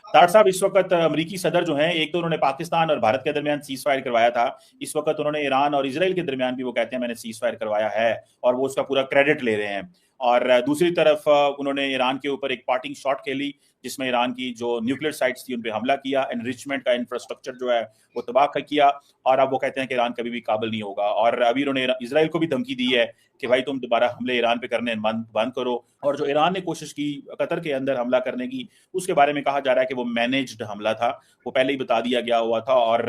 तार साहब, इस वक्त अमरीकी सदर जो हैं, एक तो उन्होंने पाकिस्तान और भारत के दरमियान सीज फायर करवाया था। इस वक्त उन्होंने ईरान और इसराइल के दरमियान भी वो कहते हैं मैंने सीज फायर करवाया है, और वो उसका पूरा क्रेडिट ले रहे हैं। और दूसरी तरफ उन्होंने ईरान के ऊपर एक पार्टिंग शॉट खेली, जिसमें ईरान की जो न्यूक्लियर साइट्स थी उन पर हमला किया, एनरिचमेंट का इंफ्रास्ट्रक्चर जो है वो तबाह किया। और अब वो कहते हैं कि ईरान कभी भी काबिल नहीं होगा। और अभी उन्होंने इसराइल को भी धमकी दी है कि भाई तुम दोबारा हमले ईरान पे करने बंद करो। और जो ईरान ने कोशिश की कतर के अंदर हमला करने की, उसके बारे में कहा जा रहा है कि वो मैनेज्ड हमला था, वो पहले ही बता दिया गया हुआ था। और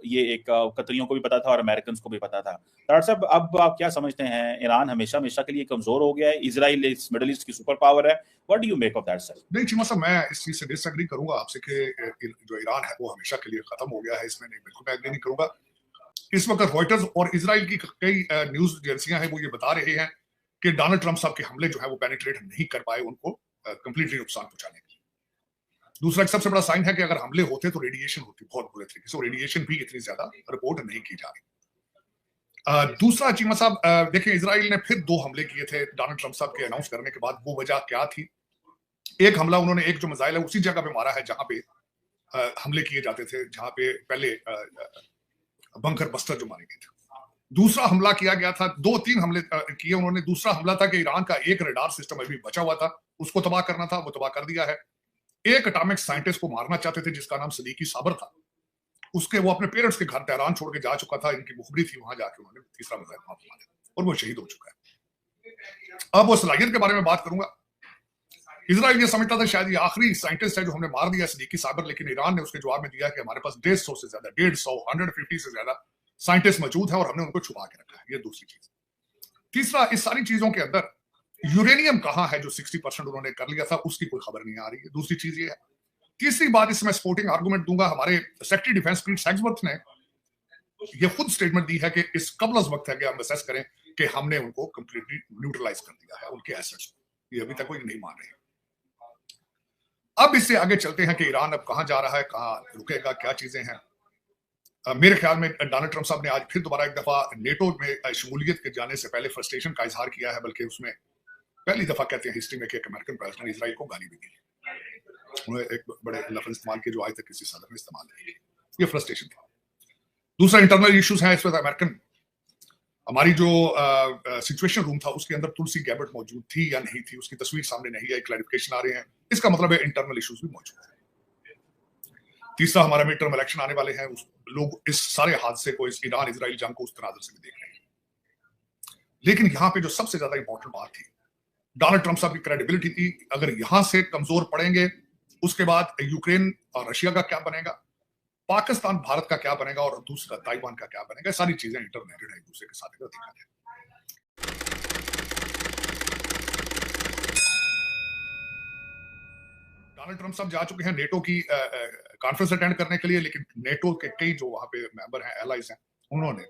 ये एक कतरियों को भी पता था और अमेरिकन को भी पता था। डॉक्टर साहब, अब आप क्या समझते हैं, ईरान हमेशा हमेशा के लिए कमजोर हो गया है? इसराइल इस मिडिल ईस्ट की सुपर पावर है। What do you make of that sir? नहीं चीमा साहब, मैं इस चीज से डिसएग्री करूंगा आपसे कि जो ईरान है वो हमेशा के लिए खत्म हो गया है। इसमें नहीं, बिल्कुल मैं एग्री नहीं करूंगा। इस वक्त रॉयटर्स और इसराइल की कई न्यूज एजेंसियां हैं वो ये बता रहे हैं कि डोनाल्ड ट्रंप साहब के हमले जो है वो पेनिट्रेट नहीं कर पाए उनको कंप्लीटली नुकसान पहुंचाने के लिए। दूसरा एक सबसे बड़ा साइन है कि अगर हमले होते तो रेडिएशन होती बहुत बुरे तरीके से, रेडिएशन भी इतनी ज्यादा रिपोर्ट नहीं की जा रही। दूसरा चीमा साहब, देखिए इसराइल ने फिर 2 हमले किए थे डोनाल्ड ट्रंप साहब के अनाउंस करने के बाद। वो वजह क्या थी? एक हमला उन्होंने एक जो मिसाइल है उसी जगह पे मारा है जहां पे हमले किए जाते थे, जहां पे पहले बंकर बस्टर जो मारे गए थे। दूसरा हमला किया गया था, 2-3 हमले किए उन्होंने। दूसरा हमला था कि ईरान का एक रडार सिस्टम अभी बचा हुआ था, उसको तबाह करना था, वो तबाह कर दिया है। एक एटॉमिक साइंटिस्ट को मारना चाहते थे जिसका नाम सदीकी साबर था, उसके वो अपने पेरेंट्स के घर तेहरान छोड़ के जा चुका था, इनकी मुखबरी थी, वहां जाके उन्होंने तीसरा मिसाइल मारा और वो शहीद हो चुका है। अब वो सलाहियत के बारे में बात करूंगा। इसराइल ये समझता था शायद ये आखिरी साइंटिस्ट है जो हमने मार दिया सदीकी साबर, लेकिन ईरान ने उसके जवाब में दिया कि हमारे पास 150 से ज्यादा 150 से ज्यादा साइंटिस्ट मौजूद है और हमने उनको छुपा के रखा है। ये दूसरी चीज। तीसरा, इस सारी चीजों के अंदर यूरेनियम कहां है जो 60% उन्होंने कर लिया था, उसकी कोई खबर नहीं आ रही है। दूसरी चीज ये है। तीसरी बात, इसमें सपोर्टिंग आर्गुमेंट दूंगा, हमारे सेक्रेटरी डिफेंस पीट सैक्सवर्थ ने ये खुद स्टेटमेंट दी है कि इस कबल वक्त है कि हम असेस करें कि हमने उनको कंप्लीटली न्यूट्रलाइज कर दिया है, उनके एसेट्स। ये अभी तक कोई नहीं मान रहे। अब इससे आगे चलते हैं कि ईरान अब कहां जा रहा है, कहां रुकेगा, क्या चीजें हैं। मेरे ख्याल में डोनाल्ड ट्रंप साहब ने आज फिर दोबारा एक दफा नेटो में शमूलियत के जाने से पहले फ्रस्ट्रेशन का इजहार किया है, बल्कि उसमें पहली दफा कहते हैं हिस्ट्री में कि एक अमेरिकन प्रेसिडेंट इसराइल को गाली भी दी। उन्होंने एक बड़े लफ्ज इस्तेमाल किए जो आज तक किसी सदर ने इस्तेमाल नहीं किए। ये फ्रस्ट्रेशन था। दूसरा, इंटरनल इश्यूज हैं इस वक्त अमेरिकन। हमारी जो सिचुएशन रूम था उसके अंदर तुलसी गैबर्ट मौजूद थी या नहीं थी, उसकी तस्वीर सामने नहीं आई, क्लैरिफिकेशन आ रहे हैं। इसका मतलब है इंटरनल इश्यूज भी मौजूद है। तीसरा, हमारा मिड टर्म इलेक्शन आने वाले हैं, लोग इस सारे हादसे को, इस ईरान इजराइल जंग को उस तनाजर से भी देख रहे हैं। लेकिन यहां पे जो सबसे ज्यादा इंपॉर्टेंट बात थी, डोनाल्ड ट्रंप साहब की क्रेडिबिलिटी थी। अगर यहां से कमजोर पड़ेंगे, उसके बाद यूक्रेन और रशिया का क्या बनेगा, पाकिस्तान भारत का क्या बनेगा, और दूसरा ताइवान का क्या बनेगा। सारी चीजें इंटरनेटेड है एक दूसरे के साथ, अगर देखा जाए। डोनाल्ड ट्रंप साहब जा चुके हैं नेटो की कॉन्फ्रेंस अटेंड करने के लिए, लेकिन नेटो के कई जो वहां पे मेंबर हैं, एलाइज हैं, उन्होंने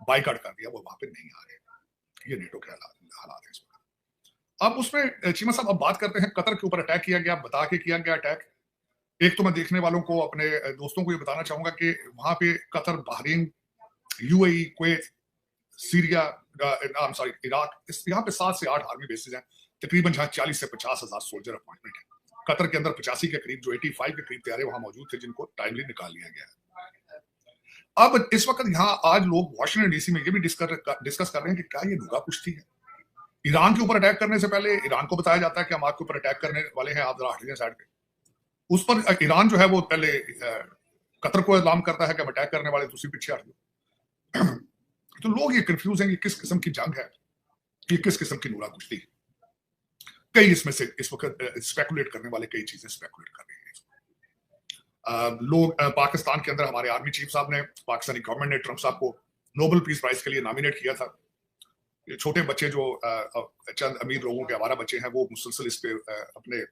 बाइकआउट कर दिया, वो वहां पे नहीं आ रहे। ये नेटो के हालात है इस वक्त। अब उसमें चीमा साहब अब बात करते हैं कतर के ऊपर अटैक किया गया, बता के किया गया अटैक। एक तो मैं देखने वालों को, अपने दोस्तों को ये बताना चाहूंगा कि वहां पे Qatar, Bahrain, UAE, Kuwait, Syria, Iraq, यहाँ पे 7 से 8 आर्मी बेसिस हैं तकरीबन, जहां 40 से 50 हजार सोल्जर अपॉइंटमेंट है। कतर के अंदर 85 के करीब, जो 85 के करीब तैयारे वहां मौजूद थे, जिनको टाइमली निकाल लिया गया है। अब इस वक्त यहाँ आज लोग वाशिंगटन डीसी में ये भी डिस्कस कर रहे हैं कि क्या ये नुगा कुश्ती है। ईरान के ऊपर अटैक करने से पहले ईरान को बताया जाता है कि हम आपके ऊपर अटैक करने वाले हैं, आप जरा हट जाइए साइड पे। उस पर ईरान जो है वो पहले कतर को इल्जाम करता है कि हम अटैक करने वाले, दूसरी पीछे हट जाओ। तो लोग ये कंफ्यूज हैं कि किस किस्म की जंग है, ये किस किस्म की नुगा कुश्ती है। कई इसमें से इस वक्त स्पेकुलेट करने वाले कई चीजें स्पेकुलेट कर रहे हैं। लोग पाकिस्तान के अंदर, हमारे आर्मी चीफ साहब ने, पाकिस्तानी गवर्नमेंट ने ट्रंप साहब को नोबेल पीस प्राइज के लिए नॉमिनेट किया था। ये छोटे बच्चे जो चंद अमीर लोगों के आवारा बच्चे हैं, वो मुसलसल इस पे अपने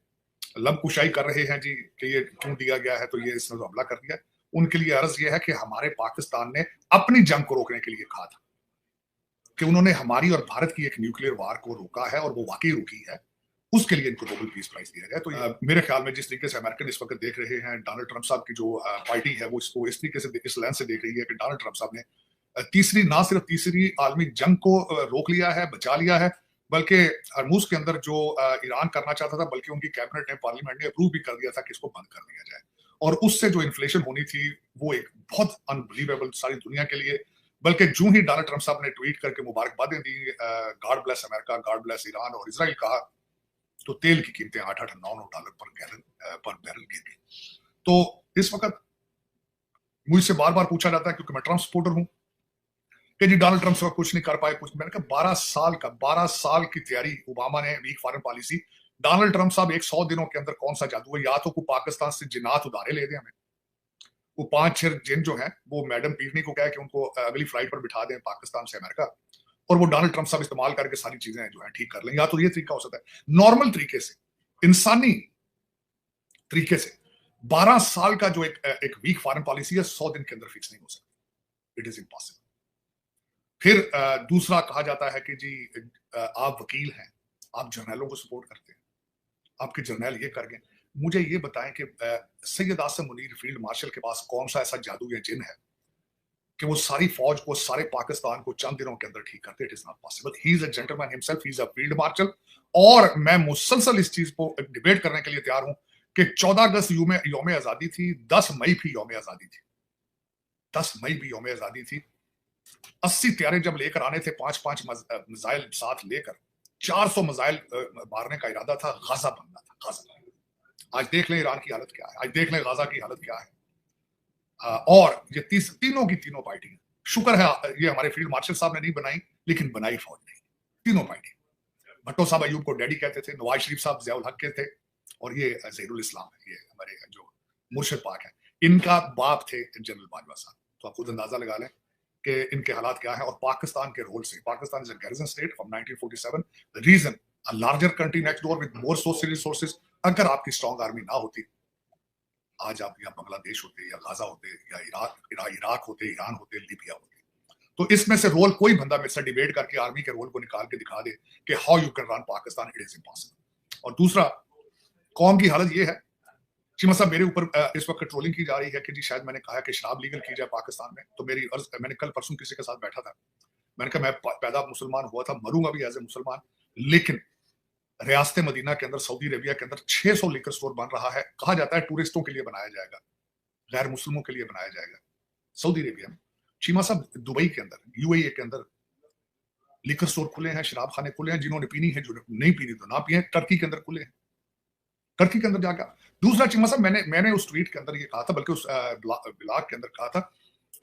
लब कुशाई कर रहे हैं जी कि ये क्यों दिया गया है, तो ये इसने तो हमला कर दिया। उनके लिए अर्ज ये है कि हमारे पाकिस्तान ने अपनी जंग को रोकने के लिए कहा था, कि उन्होंने हमारी और भारत की एक न्यूक्लियर वार को रोका है और वो वाकई रुकी है, उसके लिए इनको नोबेल पीस प्राइज दिया गया। तो मेरे ख्याल में जिस तरीके से अमेरिकन इस वक्त देख रहे हैं, डोनाल्ड ट्रंप साहब की जो पार्टी है वो इसको इस तरीके से, इस लेंस से देख रही है कि डोनाल्ड ट्रंप साहब ने ना सिर्फ तीसरी आलमी जंग को रोक लिया है, बचा लिया है, बल्कि हरमुज के अंदर जो ईरान करना चाहता था, बल्कि उनकी कैबिनेट ने, पार्लियामेंट ने अप्रूव भी कर दिया था कि इसको बंद कर दिया जाए। और उससे जो इन्फ्लेशन होनी थी वो एक बहुत अनबिलीवेबल सारी दुनिया के लिए। बल्कि जो ही डोनाल्ड ट्रंप साहब ने ट्वीट करके मुबारकबादें दी, God bless America, God bless Iran और इसराइल कहा, तो तेल की कीमतें 8-8-9-9 डॉलर पर बैरल गिर गई। तो इस वक्त मुझसे बार बार पूछा जाता है, क्योंकि मैं ट्रंप सपोर्टर हूं, कि जी डोनाल्ड ट्रंप से कुछ नहीं कर पाए कुछ। मैंने कहा 12 साल की तैयारी, ओबामा ने weak foreign policy, Donald Trump साहब 100 दिनों के अंदर कौन सा जादू है? या तो को पाकिस्तान से जिन्नात उधारे ले दें हमें, वो 5-6 जिन जो है वो मैडम पीरनी को कहा कि उनको अगली फ्लाइट पर बिठा दें पाकिस्तान से अमेरिका, और वो डोनाल्ड ट्रंप साहब इस्तेमाल करके सारी चीजें जो है ठीक कर लें। या तो ये तरीका हो सकता है नॉर्मल तरीके से, इंसानी तरीके से। 12 साल का जो एक वीक फॉरेन पॉलिसी है 100 दिन के अंदर फिक्स नहीं हो सकती। It is impossible. फिर दूसरा कहा जाता है कि जी आप वकील हैं, आप जर्नैलों को सपोर्ट करते हैं, आपके जर्नैल ये कर गए। मुझे ये बताएं कि सैयद आसिम मुनीर फील्ड मार्शल के पास कौन सा ऐसा जादू या जिन है कि वो सारी फौज को, सारे पाकिस्तान को चंद दिनों के अंदर ठीक करते? It is not possible. He is a gentleman himself, he is a field marshal. और मैं मुसलसल इस चीज को डिबेट करने के लिए तैयार हूं कि 14 अगस्त यौम आजादी थी, 10 मई भी यौम आजादी थी, 10 मई भी यौम आजादी थी। 80 त्यारे जब लेकर आने थे, 5-5 मिसाइल साथ लेकर, 400 मिसाइल मारने का इरादा था, गाजा बनना था, गाजा। आज देख लें ईरान की हालत क्या है, आज देख लें गाजा की हालत क्या है। और ये तीनों की तीनों पार्टियां, शुक्र है ये हमारे फील्ड मार्शल साहब ने नहीं बनाई, लेकिन बनाई फौज ने, तीनों पार्टी। भट्टो साहब अयूब को डैडी कहते थे, नवाज शरीफ साहब जियाउल हक के थे, और ये जहीरुल इस्लाम है, ये हमारे जो मुर्शिद पाक है, इनका बाप थे जनरल बाजवा साहब। तो आप खुद अंदाजा लगा लें कि इनके हालात क्या है। और पाकिस्तान के रोल से, Pakistan is a garrison state from 1947, the reason a larger country next door with more sources resources. अगर आपकी स्ट्रॉन्ग आर्मी ना होती, आज आप या बांग्लादेश होते, या गाजा होते, या इराक होते, ईरान होते, लीबिया होते। तो इसमें से रोल कोई बंदा मेरे से डिबेट करके आर्मी के रोल को निकाल के दिखा दे कि how you can run Pakistan, it is impossible. और दूसरा, कौम की हालत ये है, चीमा साहब मेरे ऊपर इस वक्त ट्रोलिंग की जा रही है कि जी शायद मैंने कहा कि शराब लीगल की जाए पाकिस्तान में। तो मैंने कल परसों किसी के साथ बैठा था, मैंने कहा मैं पैदा मुसलमान हुआ था, मरूंगा भी एज ए मुसलमान, लेकिन रियासत मदीना के अंदर, सऊदी अरेबिया के अंदर 600 लीकर स्टोर बन रहा है। कहा जाता है टूरिस्टों के लिए बनाया जाएगा, गैर मुस्लिमों के लिए बनाया जाएगा सऊदी अरेबिया में। चीमा साहब दुबई के अंदर, यूएई के अंदर लीकर स्टोर खुले हैं, शराब खाने खुले हैं, जिन्होंने पीनी है, जो नहीं पीनी तो ना पिए। टर्की के अंदर खुले हैं, टर्की के अंदर जाकर। दूसरा चीमा साहब, मैंने उस ट्वीट के अंदर ये कहा था, बल्कि उस ब्लॉग के अंदर कहा था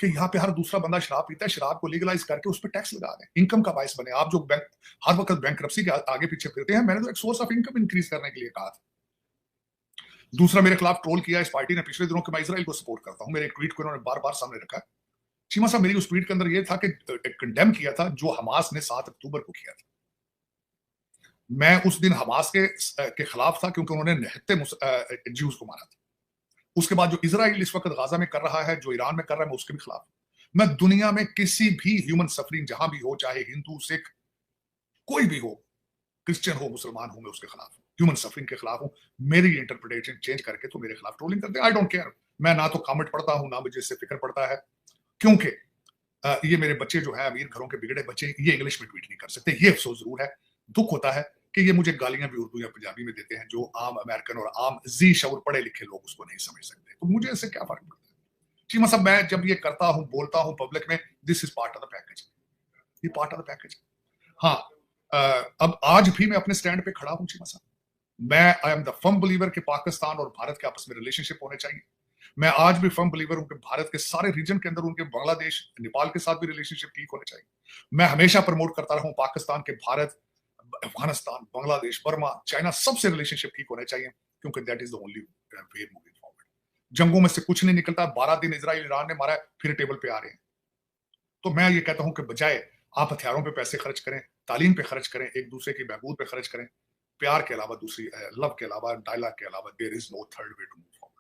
कि यहाँ पे हर दूसरा बंदा शराब पीता है, शराब को लीगलाइज करके उस पर टैक्स लगा दें, इनकम का बायस बने। आप जो बैंक हर वक्त बैंकरप्सी के आगे पीछे फिरते हैं, मैंने तो एक सोर्स ऑफ इनकम इंक्रीज करने के लिए कहा था। दूसरा, मेरे खिलाफ ट्रोल किया इस पार्टी ने पिछले दिनों कि मैं इसराइल को सपोर्ट करता हूं। मेरे एक ट्वीट को इन्होंने बार बार सामने रखा। चीमा साहब, मेरी उस ट्वीट के अंदर यह था कि कंडेम किया था जो हमास ने 7 अक्टूबर को किया था। मैं उस दिन हमास के खिलाफ था, क्योंकि उन्होंने निहत्ते ज्यूज को मारा था। उसके बाद जो इजराइल इस वक्त गाजा में कर रहा है, जो ईरान में कर रहा है, मैं उसके भी खिलाफ हूं। मैं दुनिया में किसी भी ह्यूमन सफरिंग जहां भी हो, चाहे हिंदू, सिख, कोई भी हो, क्रिश्चियन हो, मुसलमान हो, मैं उसके खिलाफ हूं, ह्यूमन सफरिंग के खिलाफ हूं। मेरी इंटरप्रिटेशन चेंज करके तो मेरे खिलाफ ट्रोलिंग करते हैं, आई डोंट केयर। मैं ना तो कमेंट पढ़ता हूं, ना मुझे इससे फिक्र पड़ता है, क्योंकि ये मेरे बच्चे जो है, अमीर घरों के बिगड़े बच्चे, ये इंग्लिश में ट्वीट नहीं कर सकते। ये अफसोस जरूर है, दुख होता है कि ये मुझे गालियां भी उर्दू या पंजाबी में देते हैं, जो आम अमेरिकन और आम जी शऊर पढ़े लिखे लोग उसको नहीं समझ सकते। तो मुझे इससे क्या फर्क पड़ता है? चीमा साहब, मैं जब ये करता हूं, बोलता हूं पब्लिक में, this is part of the package, ये पार्ट ऑफ द पैकेज। हाँ, अब आज भी मैं अपने स्टैंड पे खड़ा हूं चीमा साहब। मैं I am the firm believer कि पाकिस्तान और भारत के आपस में रिलेशनशिप होने चाहिए। मैं आज भी फर्म बिलीवर हूं कि भारत के सारे रीजन के अंदर, उनके बांग्लादेश, नेपाल के साथ भी रिलेशनशिप ठीक होने चाहिए। मैं हमेशा प्रमोट करता रहा हूं पाकिस्तान के भारत, अफगानिस्तान, बांग्लादेश, बर्मा, चाइना, सबसे रिलेशनशिप ठीक होने चाहिए, क्योंकि that is the only way moving forward. जंगों में से कुछ नहीं निकलता। 12 दिन इजराइल ईरान ने मारा है, फिर टेबल पे आ रहे हैं। तो मैं ये कहता हूं कि बजाय आप हथियारों पे पैसे खर्च करें, तालीम पे खर्च करें, एक दूसरे की बहबूद पे खर्च करें, प्यार के अलावा, दूसरी लव के अलावा, डायलॉग के अलावा, there is no third way to move forward.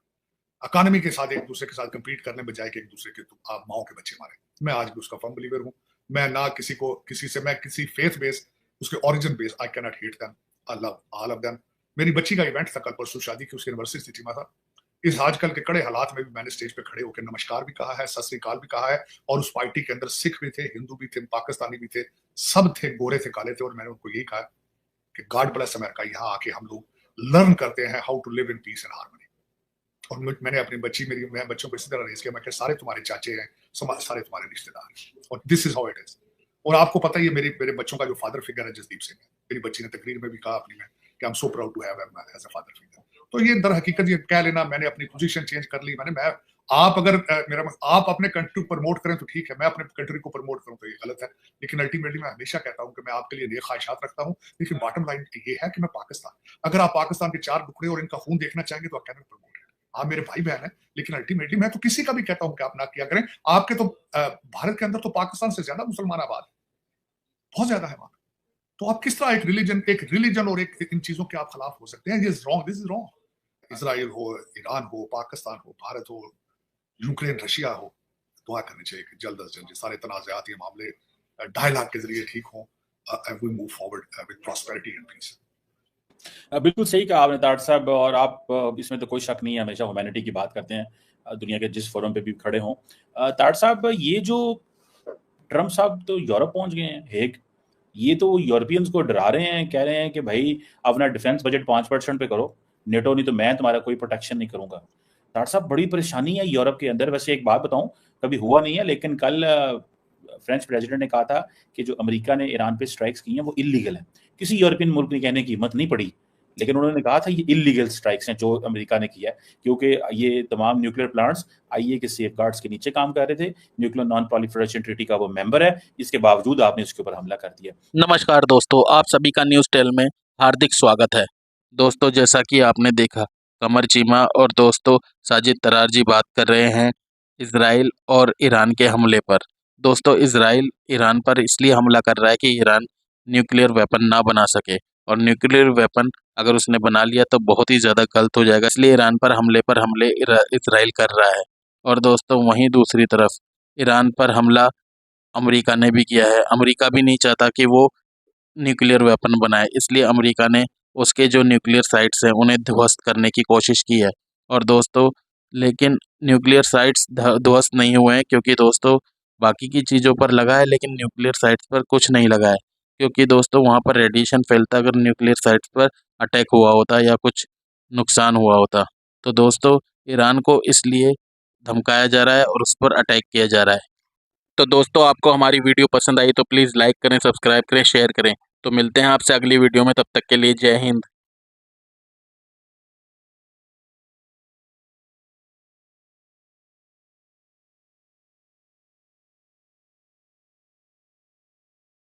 Economy के साथ एक दूसरे के साथ कंपीट करने बजाय कि एक दूसरे के आप माओ के बच्चे मारे। मैं आज भी उसका फर्म बिलीवर हूं। मैं ना किसी फेथ बेस, उसके origin base, I can not hate them, I love all of them. मेरी बच्ची का इवेंट था कल परसों, शादी की, उसकी एनिवर्सरी थी था। इस आजकल के कड़े हालात में भी मैंने स्टेज पे खड़े होकर नमस्कार भी कहा है, सत श्री अकाल भी कहा है। और उस पार्टी के अंदर सिख भी थे, हिंदू भी थे, पाकिस्तानी भी थे, सब थे, गोरे थे, काले थे, और मैंने उनको यही कहा कि गॉड ब्लेस अमेरिका, यहाँ आके हम लोग लर्न करते हैं how to live in peace and harmony. और मैंने अपनी मैं बच्चों को इसी तरह रेस किया, मैं सारे तुम्हारे चाचे हैं, सारे तुम्हारे रिश्तेदार हैं, और this is how it is. और आपको पता ही है मेरे बच्चों का जो फादर फिगर है जसदीप सिंह है। मेरी बच्ची ने तकरीर में भी कहा अपनी में कि I am so proud to have him as a father figure. तो ये दर हकीकत ये कह लेना मैंने अपनी पोजीशन चेंज कर ली। मैं आप अगर आप अपने कंट्री को प्रमोट करें तो ठीक है, मैं अपने कंट्री को प्रमोट करूं तो ये गलत है। लेकिन अल्टीमेटली मैं हमेशा कहता हूं कि मैं आपके लिए नेक ख्वाहिशात रखता हूं, लेकिन बॉटम लाइन ये है कि मैं पाकिस्तान, अगर आप पाकिस्तान के 4 टुकड़े और इनका खून देखना चाहेंगे तो आप कैन प्रमोट। आप मेरे भाई बहन है, लेकिन अल्टीमेटली मैं तो किसी का भी कहता हूं कि आप ना किया करें। आपके तो भारत के अंदर तो पाकिस्तान से ज्यादा मुसलमान आबाद, बहुत ज्यादा है वहां। तो आप किस तरह एक रिलीजन और एक इन चीजों के आप खिलाफ हो सकते हैं? This is wrong. इसराइल हो, ईरान हो, पाकिस्तान हो, भारत हो, यूक्रेन, रशिया हो, दुआ करनी चाहिए कि जल्द अज जल्द सारे तनाज़ाती मामले डायलॉग के जरिए ठीक हों, we move forward with prosperity and peace. बिल्कुल सही कहा आपने ताड़ साहब, और आप इसमें तो कोई शक नहीं है, हमेशा ह्यूमैनिटी की बात करते हैं, दुनिया के जिस फोरम पे भी खड़े हों। ताड़ साहब, ये जो ट्रम्प साहब तो यूरोप पहुंच गए हैं, हेग, ये तो यूरोपियंस को डरा रहे हैं, कह रहे हैं कि भाई अपना डिफेंस बजट 5% पे करो, नेटो, नहीं तो मैं तुम्हारा कोई प्रोटेक्शन नहीं करूंगा। ताड़ साहब, बड़ी परेशानी है यूरोप के अंदर। वैसे एक बात बताऊं, कभी हुआ नहीं है, लेकिन कल फ्रेंच प्रेसिडेंट ने कहा था कि जो अमेरिका ने ईरान पे स्ट्राइक्स की हैं वो इलीगल हैं। किसी यूरोपियन मुल्क ने कहने की हिम्मत नहीं पड़ी, लेकिन उन्होंने कहा था ये इलीगल स्ट्राइक्स हैं जो अमेरिका ने किया है, क्योंकि ये तमाम न्यूक्लियर प्लांट्स आईए के सेफगार्ड्स के नीचे काम कर रहे थे, न्यूक्लियर नॉन प्रोलिफरेशन ट्रीटी का वो मेंबर है, इसके बावजूद आपने उसके ऊपर हमला कर दिया। नमस्कार दोस्तों, आप सभी का न्यूज़ टेल में हार्दिक स्वागत है। दोस्तों, जैसा कि आपने देखा, कमर चीमा और दोस्तों साजिद तरार जी बात कर रहे हैं इजराइल और ईरान के हमले पर। दोस्तों, इजराइल ईरान पर इसलिए हमला कर रहा है कि ईरान न्यूक्लियर वेपन ना बना सके, और न्यूक्लियर वेपन अगर उसने बना लिया तो बहुत ही ज़्यादा गलत हो जाएगा, इसलिए ईरान पर हमले इजराइल कर रहा है। और दोस्तों, वहीं दूसरी तरफ ईरान पर हमला अमेरिका ने भी किया है। अमेरिका भी नहीं चाहता कि वो न्यूक्लियर वेपन बनाए, इसलिए अमेरिका ने उसके जो न्यूक्लियर साइट्स हैं उन्हें ध्वस्त करने की कोशिश की है। और दोस्तों, लेकिन न्यूक्लियर साइट्स ध्वस्त नहीं हुए हैं, क्योंकि दोस्तों बाकी की चीज़ों पर लगा है, लेकिन न्यूक्लियर साइट्स पर कुछ नहीं लगा है, क्योंकि दोस्तों वहाँ पर रेडिएशन फैलता अगर न्यूक्लियर साइट्स पर अटैक हुआ होता या कुछ नुकसान हुआ होता। तो दोस्तों, ईरान को इसलिए धमकाया जा रहा है और उस पर अटैक किया जा रहा है। तो दोस्तों, आपको हमारी वीडियो पसंद आई तो प्लीज़ लाइक करें, सब्सक्राइब करें, शेयर करें। तो मिलते हैं आपसे अगली वीडियो में, तब तक के लिए जय हिंद।